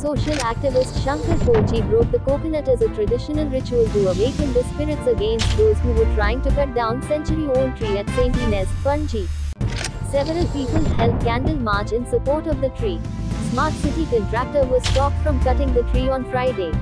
Social activist Shankar Pochi broke the coconut as a traditional ritual to awaken the spirits against those who were trying to cut down century-old tree at St. Ines, Panji. Several people held candle march in support of the tree. Smart City contractor was stopped from cutting the tree on Friday.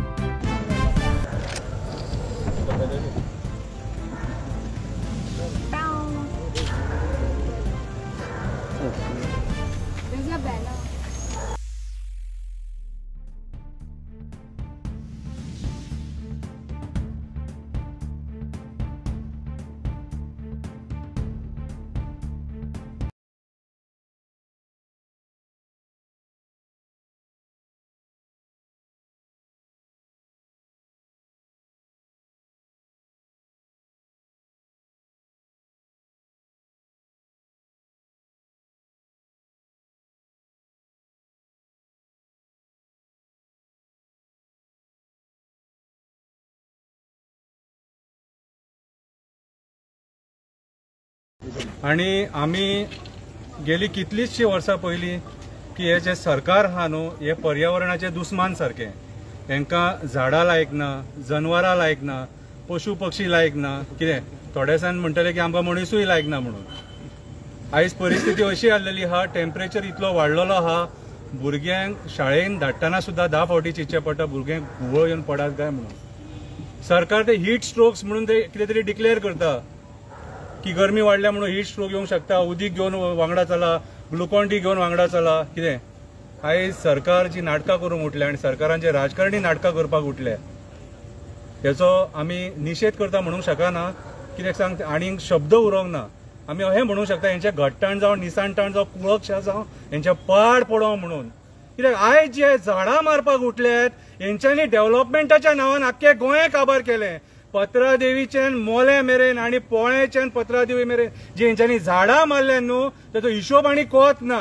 आणि आम्ही गेली कितलीशी वर्सां पयलीं की हे जे सरकार आहा न्हू हे पर्यावरणाचे दुस्मान सारखे हांकां झाडां लायक ना, जनवरां लायक ना, पशु पक्षी लायक ना, कितें थोडे जाण म्हणटले की आमकां मणिसूय लायक ना म्हणून. आयज परिस्थिती अशी जाल्लेली आहा, टेम्परेचर इतलो वाडलेलो आहा, भुरग्यांक शाळेन धाडटना सुद्दां 10 फावटी चिंतचें पडटा भुरग्यांक घुंवळ येवन पडात काय म्हणून. सरकार ते हीट स्ट्रोक्स म्हणून ते कितें तरी डिक्लेअर करता की गरमी वाढल्या म्हणून हीट स्ट्रोक येवंक शकता, उदीक घेवन वांगडा चला, ग्लुकॉन डी घेवन वांगडा चला. कितें आयज सरकार जी नाटकां करूंक उठल्या आनी सरकारांचे राजकारणी नाटकां करपाक उठले हेचो आमी निशेध करता म्हणूंक शकना. कित्याक सांग आनीक शब्द उरोंक ना. आमी अहें म्हणूंक शकता हेंचे घट्टण जावं निसाणटण जावं कुळकशा जावं हेंचे पाड पडो म्हणून. कित्याक आयज जे झाडां मारपाक उठल्यात हेंच्यांनी डेव्हलपमेंटाच्या नांवान आख्खे गोंय काबार केलें. पत्रादेवीच्यान मोले मेरेन आणि पोळेच्यान पत्रादेवी मेरेन जे हेंच्यांनी झाडां मारले न्हू ताचो हिशोब आनी कोत ना.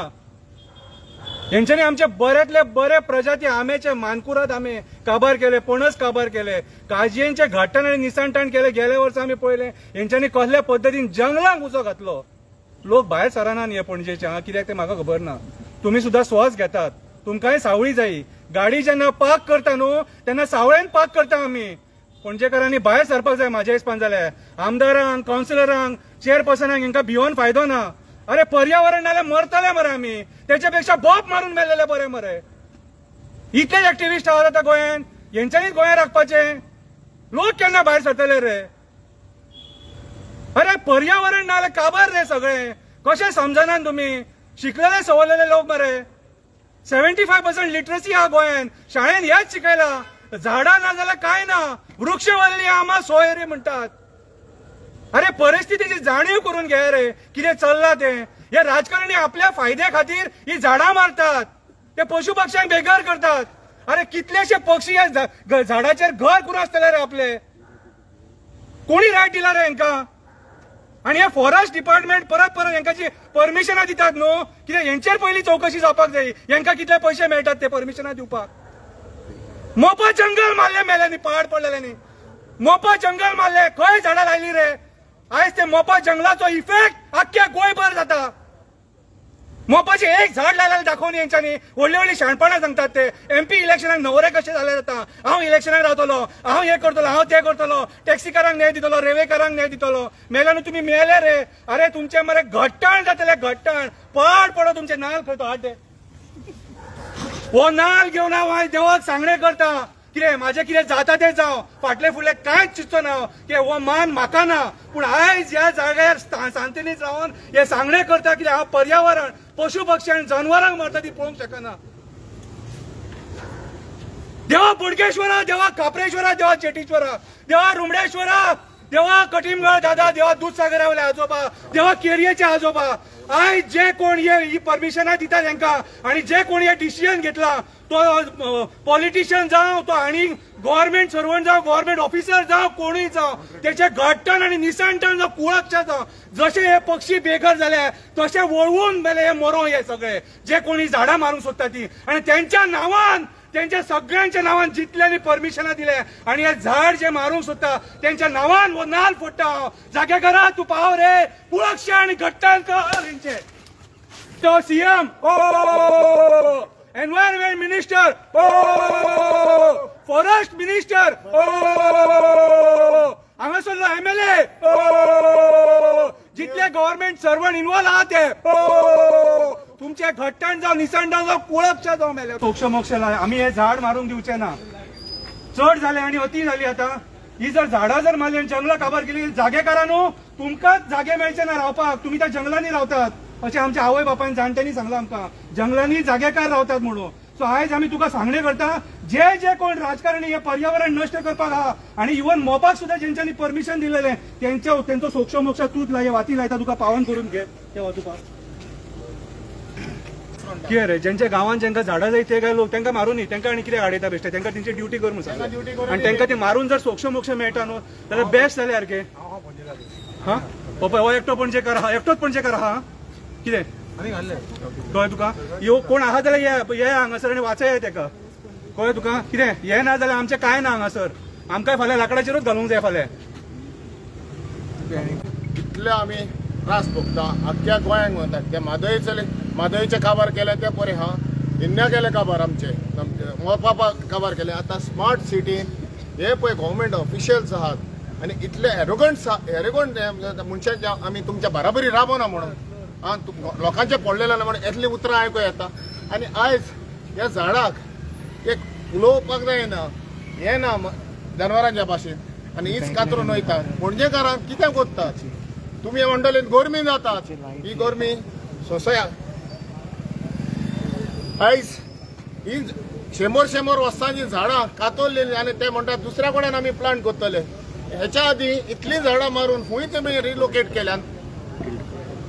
हेंच्यांनी आमचे बऱ्यांतले बरे प्रजाती आंब्याचे मानकुराद आंबे काबार केले, पणस काबार केले, काजयेंचे घट्टण आनी निसाणटण केले. गेल्या वर्सा आमी पळयलें हेंच्यांनी कसल्या पद्दतीन जंगलांक उजो घातलो. लोक भायर सरानात हे पणजेचे कित्याक ते म्हाका खबर ना. तुमी सुद्दां स्वास घेतात, तुमकांय सावळी जायी. गाडी जेन्ना पार्क करता न्हू तेन्ना सावळेन पार्क करता आमी. पणजेकारांनी भायर सरपाक जाय म्हाज्या हिसपान जाल्यार. आमदारांक, कावन्सिलरांक, चेअरपर्सनांक हांकां भिवून फायदो ना. अरे पर्यावरण नाल्यार मरतले मरे आमी, त्याच्या पेक्षा बॉब मारून मेलेले बरे मरे. इतलेच एक्टिविस्ट आहात आतां गोंयान, हेंच्यांनीच गोंय राखपाचे. लोक केन्ना भायर सरतले रे. अरे पर्यावरण नाल्यार काबार रे सगळे. कशें समजना तुमी. शिकलेले सवरलेले लोक मरे. 75% लिटरसी आहा गोंयान. शाळेन हेच शिकयला. झाडां ना जाल्यार काय ना. वृक्षवल्ली आमा सोय रे म्हणटात. अरे परिस्थितीची जाणीव करून घे रे कितें चल्लां तें. हे राजकारणी आपल्या फायद्या खातीर ही झाडां मारतात, ते पशु पक्ष्यांक बेकार करतात. अरे कितलेशे पक्षी ह्या झाडाचेर घर करून आसतले रे आपले. कोणी रायट दिला रे हांकां. आणि हे फॉरेस्ट डिपार्टमेंट परत हांकां जी परमिशनां दितात न्हू कित्याक हेंचेर पयलीं चवकशी जावपाक जाय. हांकां कितले पयशे मेळटात ते परमिशनां दिवपाक. मोपा जंगल मारले मेल्यांनी, पहाड पडलेल्यांनी. मोपा जंगल मारले, खंय झाडां लायली रे. आयज ते मोपा जंगलाचो इफेक्ट आख्ख्या गोंयभर जाता. मोपाचे एक झाड लायल्यार दाखोवन हेंच्यांनी व्हडली व्हडली शाणपणां सांगतात ते. MP इलेक्शनाक न्हवरे कशे जाले जाता. हांव इलेक्शनाक रावतलो, हांव हे करतलो, हांव ते करतलो, टॅक्सीकारांक न्याय दितलो, रेल्वेकारांक न्याय दितलो. मेल्यान तुमी मेले रे. अरे तुमचे मरे घट्टण जातले, घट्टण. पाड पडो तुमचे. नाल करतो हाड दे. हो नाल घेवन हांव आयज देवाक सांगणे करता. कितें म्हाजें कितें जाता तें जावं, फाटले फुडलें कांयच चिंतचो ना की हो मान म्हाका ना. पूण आयज ह्या जाग्यार शांतीनीत रावन हे सांगणे करता कितें हांव पर्यावरण, पशु पक्षी आनी जनवरांक मारता ती पळोवंक शकना. देवा बोडगेश्वरा, देवा काप्रेश्वरा, देवा चेटीश्वरा, देवा रुमडेश्वरा, देवा कटिमगड दादा, देवा दूधसागरावले आजोबा, देवा केरयेचे आजोबा. आयज जे कोण ही परमिशनां दितात हांकां आनी जे कोण हे डिसिजन घेतला तो पॉलिटिशियन जावं तो आनी गव्हर्नमेंट सर्वंट जावं, गव्हर्नमेंट ऑफिसर जावं, कोणूय जावं, तेचे घट्टण आनी निसाणटण जावं, कुळकशा जावं, जशे हे पक्षी बेघर जाले तशे वळवून मेले हे मरो हे सगळे जे कोणी झाडां मारूंक सोदता ती. आनी तेंच्या नांवान, त्यांच्या सगळ्यांच्या नावान जितल्यांनी परमिशनां दिले आणि हे झाड जे मारूंक सोदता त्यांच्या नावान वो नाल फोडटा. जागेकारा तू पाव रे. पुळकशे आनी घट्टण कर हेंचे. तो CM environment minister forest minister हांगासरलो MLA जितले गव्हर्नमेंट सर्वंट इन्वॉल्व आहात ते तुमचे घट्टण जावं निसंडान जावं कुळपशा जावं मेले मोक्ष मोक्ष आम्ही हे झाड मारून दिवचे ना चढ झाले आणि अति झाली आता ही जर झाडां जर मारली आणि जंगलां काबार केली जागेकारांनो तुमकांच जागे मेळचे ना रावपाक तुम्ही त्या जंगलांनी रावतात अशें आमच्या आवय बापायन जाणट्यांनी सांगलां आमकां जंगलांनी जागेकार रावतात म्हणून सो आयज आमी तुका सांगणे करता जे जे कोण राजकारणी हे पर्यावरण नष्ट करपाक आहा आणि इवन मोपाक सुद्धा ज्यांच्यांनी परमिशन दिलेले त्यांचो सोक्ष मोक्ष तूच लाय वाती लायता तुका पावन करून घे तेव्हा तुका कितें रे ज्यांच्या गांवांत जांकां झाडां जाय ते काय लोक तांकां मारून न्ही तांकां आनी कितें आडयता बेश्टे तांकां तेंची ड्युटी कर म्हणून सांगता आनी तांकां ते मारून जर सोक्ष मोक्ष मेळटा न्हू जाल्यार बेस्ट जालें सारकें हा पळय हो एकटो पणजेकार आहा एकटोच पणजेकार आहा कितें कळ्ळें तुका ह्यो कोण आहा जाल्यार ये हांगासर आनी वाचय ताका कळ्ळें तुका कितें हे ना जाल्यार आमचें कांय ना हांगासर आमकां फाल्यां लाकडाचेरूच घालूंक जाय फाल्यां इतले आमी त्रास भोगता आख्ख्या गोंयांक वतात ते मादयचे काबार केले ते परे हा हिन्या केले काबार आमचे मोपापा काबार केले आता स्मार्ट सिटीन हे पळय गव्हर्मेंट ऑफिशियल्स आहात आनी इतले एरोगंट मनशांचे आमी तुमच्या बराबरी राबना म्हणून लोकांचे पडलेले ना म्हणून येतली उतरां आयकूं येता आनी आयज ह्या झाडाक एक उलोवपाक जायना हें ना जनावरांच्या भाशेन आनी हीच कातरून वयता पणजेकारांक कितें कोत्तात तुम्ही म्हणटले गोरमी जातात ही गोरमी सोसया आयज ही 100 वर्सांची झाडां कातरलेली आनी ते म्हणटात दुसऱ्या कडेन आमी प्लांट करतले हेच्या आदी इतली झाडां मारून खंय तुमी रिलोकेट केल्यात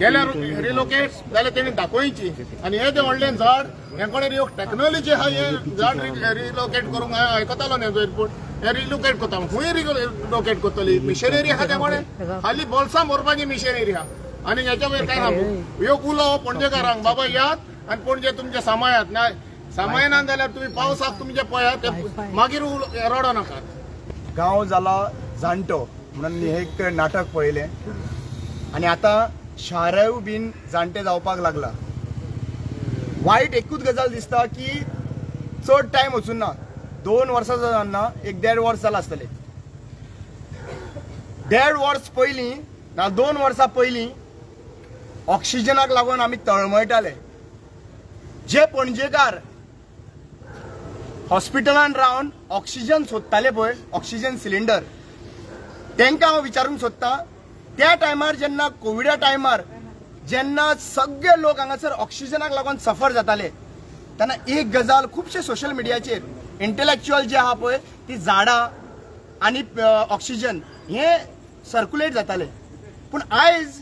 रिलोकेट जाल्यार तेणी दाखोवची आनी हे जे व्हडलें झाड हे कडेन टेक्नॉलॉजी आहा हे झाड रिलोकेट करूंक आयकतालो न्ही एअरपोर्ट हे रिलोकेट करता खंय रिलोकेट करतली मिशनरी आहा ते कडेन हाली बोल्सां भरपाची मिशनरी आहा आनी हेच्या वयर काय सांगू ह्यो उलो पणजेकारांक बाबा यात आनी पणजे तुमचे सांबाळात ना सांबाळना जाल्यार तुमी पावसाक तुमचे पळयात मागीर रडो नाकात गांव जाला जाणटो म्हणून हे एक नाटक पळयलें आनी आतां शाराय बीन जाणटे जावपाक लागला वायट एकूच गजाल दिसता की चड टायम वचून ना 2 वर्सां जावना 1.5 वर्स जाला आसतले 1.5 वर्स पयलीं ना 2 वर्सां पयलीं ऑक्सिजनाक लागून आमी तळमळटाले जे पणजेकार हॉस्पिटलान रावन ऑक्सिजन सोदताले पळय ऑक्सिजन सिलिंडर तांकां हांव विचारूंक सोदतां त्या टायमार जेन्ना कोविडा टायमार जेन्ना सगळे लोक हांगासर ऑक्सिजनाक लागून सफर जाताले तेन्ना एक गजाल खुबशे सोशल मिडियाचेर इंटेलेक्च्युअल जे आहा पळय ती झाडां आनी ऑक्सिजन हे सर्क्युलेट जाताले पूण आयज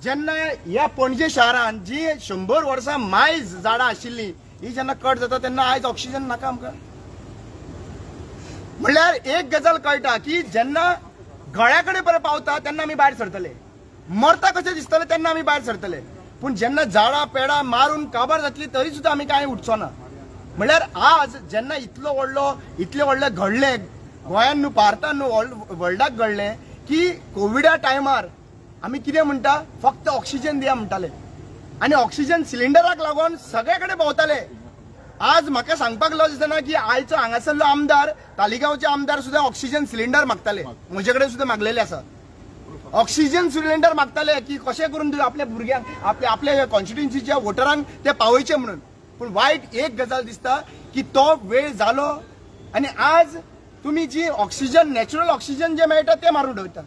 जेन्ना ह्या पणजे शारान जी 100 वर्सां मायज झाडां आशिल्लीं ही जेन्ना कट जाता तेन्ना आयज ऑक्सिजन नाका आमकां म्हणल्यार एक गजाल कळटा की जेन्ना गळ्या कडेन बरें पावता तेन्ना आमी भायर सरतले मरता कशें दिसतले तेन्ना आमी भायर सरतले पूण जेन्ना झाडां पेडां मारून काबार जातली तरी सुद्दां आमी कांय उठचो ना म्हणल्यार आज जेन्ना इतले व्हडले घडले गोंयान न्हू भारतान न्हू वर्ल्डाक घडलें की कोविडा टायमार आमी कितें म्हणटा फक्त ऑक्सिजन दिया म्हणटाले आनी ऑक्सिजन सिलिंडराक लागून सगळे कडेन भोंवताले आज म्हाका सांगपाक लज दिसना की आयचो हांगासरलो आमदार तालिगांवचे आमदार सुद्दां ऑक्सिजन सिलिंडर मागताले म्हजे कडेन सुद्दां मागलेले आसा ऑक्सिजन सिलिंडर मागताले की कशें करून आपल्या भुरग्यांक आपल्या कॉन्स्टिट्युएन्सीच्या वोटरांक ते पावयचे म्हणून पूण वायट एक गजाल दिसता की तो वेळ जालो आनी आज तुमी जी ऑक्सिजन नॅचरल ऑक्सिजन जे मेळटा ते मारून उडयता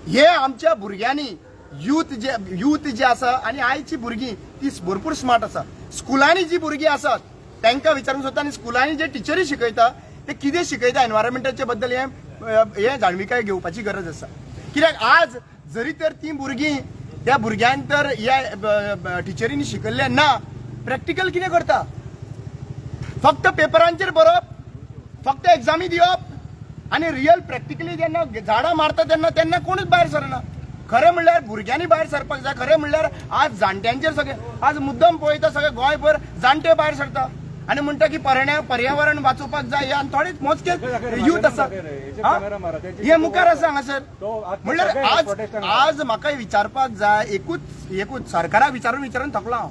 हे आमच्या भुरग्यांनी यूथ जे आसा आनी आयची भुरगीं ती भरपूर स्मार्ट आसा स्कुलांनी जी भुरगीं आसात तांकां विचारूंक सोदता आनी स्कुलांनी जे टिचरी शिकयता ते कितें शिकयता एनवायरमेंटाचे बद्दल हे जाणविकाय घेवपाची गरज आसा कित्याक आज जरी तर ती भुरगीं त्या भुरग्यांक तर ह्या टिचरींनी शिकयल्लें ना प्रॅक्टिकल कितें करता फक्त पेपरांचेर बरोवप फक्त एग्जामी दिवप आनी रियल प्रॅक्टिकली जेन्ना झाडां मारता तेन्ना कोणूच भायर सरना खरें म्हणल्यार भुरग्यांनी भायर सरपाक जाय खरें म्हणल्यार आज जाणट्यांचेर सगळे आज मुद्दम पळयता सगळे गोंयभर जाणटे भायर सरता आनी म्हणटा की पर्यावरण वाचोवपाक जाय आनी थोडेच मोजके यूथ आसा हे मुखार आसा हांगासर म्हणल्यार आज म्हाका विचारपाक जाय एकूच सरकाराक विचारून थकलो हांव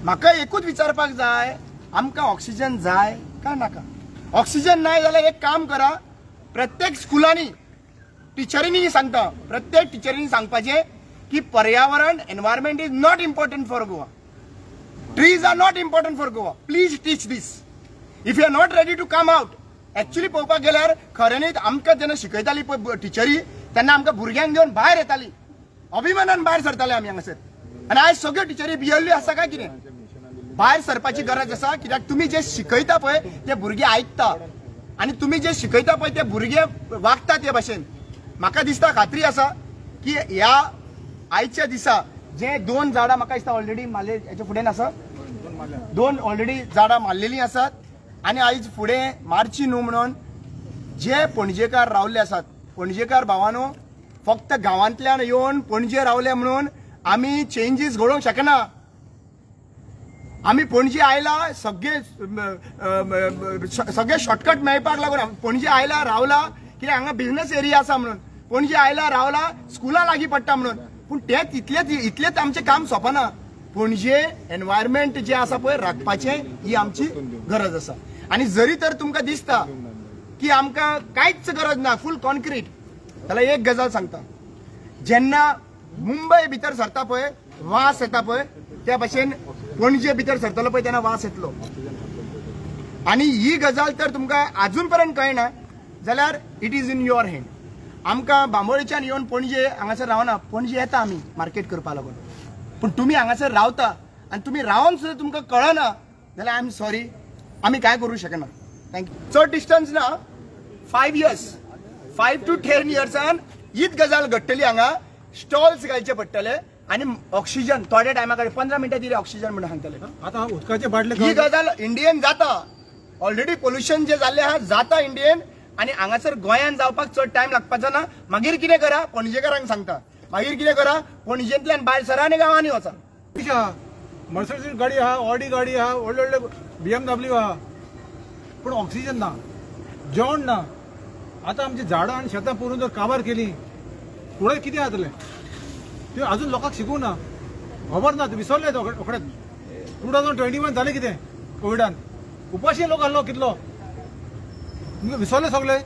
म्हाका एकूच विचारपाक जाय आमकां ऑक्सिजन जाय काय नाका. ऑक्सिजन नाही जाल्यार एक काम करा, प्रत्येक स्कुलांनी टिचरींनी सांगता, प्रत्येक टिचरींनी सांगपाचें की पर्यावरण environment is not important for Goa. Trees are not important for Goa. Please teach this. If you are not ready to come out. Actually पळोवपाक गेल्यार खऱ्यांनीच आमकां जेन्ना शिकयताली पळय टिचरी तेन्ना आमकां भुरग्यांक घेवन भायर येताली, अभिमानान भायर सरताले आमी हांगासर. आनी आयज सगळ्यो टिचरी भियल्ल्यो आसा काय कितें? भायर सरपाची गरज आसा. कित्याक तुमी जे शिकयता पळय ते भुरगे आयकता आनी तुमी जे शिकयता पळय ते भुरगे वागता ते भाशेन. म्हाका दिसता, खात्री आसा की ह्या आयच्या दिसा जे 2 झाडां म्हाका दिसता ऑलरेडी मारले, हेच्या फुडें आसा 2 ऑलरेडी झाडां मारलेलीं आसात आनी आयज फुडें मारची न्हू म्हणून जे पणजेकार रावल्ले आसात, पणजेकार भावानो, फक्त गांवांतल्यान येवन पणजे रावले म्हणून आमी चेंजीस घडोवंक शकना. आमी पणजे आयला सगळे शॉर्टकट मेळपाक लागून पणजे आयला रावला कित्याक हांगा बिझनेस एरिया आसा म्हणून. पणजे आयला रावला स्कुला लागीं पडटा म्हणून. पूण ते इतलेच आमचें काम सोंपना. पणजे एनवायरमेंट जे आसा पळय राखपाचें ही आमची गरज आसा. आनी जरी तर तुमकां दिसता की आमकां कांयच गरज ना, फूल कॉन्क्रीट, जाल्यार एक गजाल सांगता, जेन्ना मुंबय भितर सरता पळय वास येता पळय त्या भाशेन पणजे भितर सरतलो पळय तेन्ना वास येतलो. आनी ही गजाल तर तुमकां आजून पर्यंत कळना जाल्यार it is in your hand. आमकां बांबोळेच्यान येवन पणजे हांगासर रावना. पणजे येता आमी मार्केट करपा लागून, पूण तुमी हांगासर रावता आनी तुमी रावन सुद्दां तुमकां कळना जाल्यार आय एम सॉरी, आमी काय करूं शकना. थँक्यू. चड डिस्टन्स ना, 5 years, 5 to 10 yearsan हीच गजाल घडटली. हांगा स्टॉल्स घालचे पडटले आनी ऑक्सिजन थोड्या टायमा कडेन 15 मिनटां दिली ऑक्सिजन म्हणून सांगतले. आतां उदकाचे बाटले ही गजाल इंडियेन जाता. ऑलरेडी पोल्युशन जे जाल्ले आहा जाता इंडियेन आनी हांगासर गोंयान जावपाक चड टायम लागपाचो ना. मागीर कितें करा, पणजेकारांक सांगता, मागीर कितें करा, पणजेंतल्यान भायर सरा आनी गांवांनी वचा. मर्सिडीज गाडी आहा, ऑडी गाडी आहा, व्हडले व्हडले BMW आहा, पूण ऑक्सिजन ना, जेवण ना. आतां आमची झाडां आनी शेतां पळोवन जर काबार केली फुडें कितें जातलें तें अजून लोकांक शिकूंक ना, खबर ना, विसरले रोखडेच. 2021 जालें कितें कोविडान, उपाशी लोक आहलो कितलो, तुमकां विसरले सगळे.